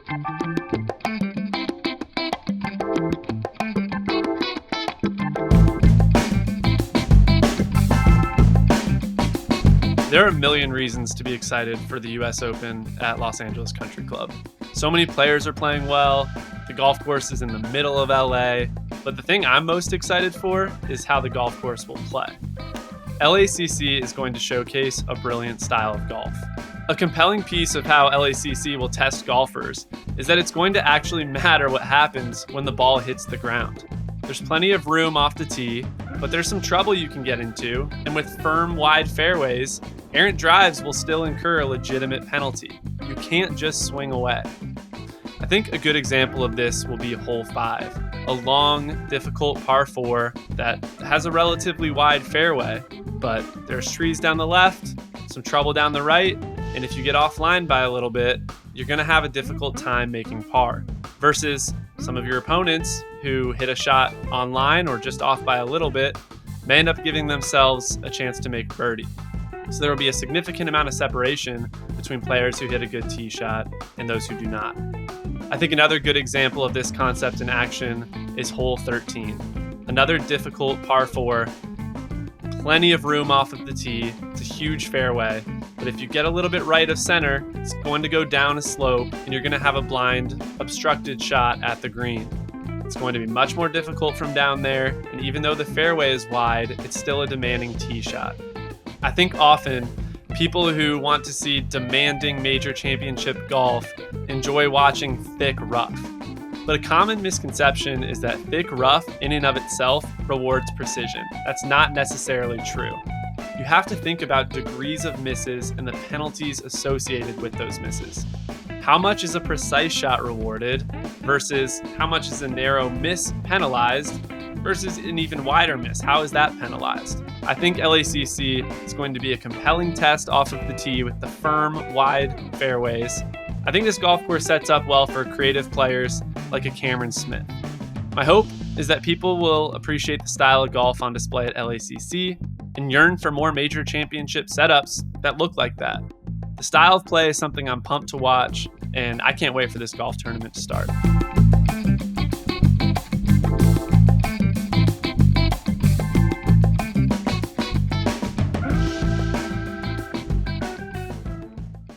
There are a million reasons to be excited for the US Open at Los Angeles Country Club. So many players are playing well, the golf course is in the middle of LA, but the thing I'm most excited for is how the golf course will play. LACC is going to showcase a brilliant style of golf. A compelling piece of how LACC will test golfers is that it's going to actually matter what happens when the ball hits the ground. There's plenty of room off the tee, but there's some trouble you can get into, and with firm, wide fairways, errant drives will still incur a legitimate penalty. You can't just swing away. I think a good example of this will be hole 5, a long, difficult par 4 that has a relatively wide fairway, but there's trees down the left, some trouble down the right, and if you get offline by a little bit, you're going to have a difficult time making par, versus some of your opponents who hit a shot online or just off by a little bit may end up giving themselves a chance to make birdie. So there will be a significant amount of separation between players who hit a good tee shot and those who do not. I think another good example of this concept in action is hole 13. Another difficult par 4, plenty of room off of the tee, it's a huge fairway, but if you get a little bit right of center, it's going to go down a slope and you're going to have a blind, obstructed shot at the green. It's going to be much more difficult from down there, and even though the fairway is wide, it's still a demanding tee shot. I think often people who want to see demanding major championship golf enjoy watching thick rough. But a common misconception is that thick rough in and of itself rewards precision. That's not necessarily true. You have to think about degrees of misses and the penalties associated with those misses. How much is a precise shot rewarded versus how much is a narrow miss penalized versus an even wider miss? How is that penalized? I think LACC is going to be a compelling test off of the tee with the firm, wide fairways. I think this golf course sets up well for creative players like a Cameron Smith. My hope is that people will appreciate the style of golf on display at LACC and yearn for more major championship setups that look like that. The style of play is something I'm pumped to watch, and I can't wait for this golf tournament to start.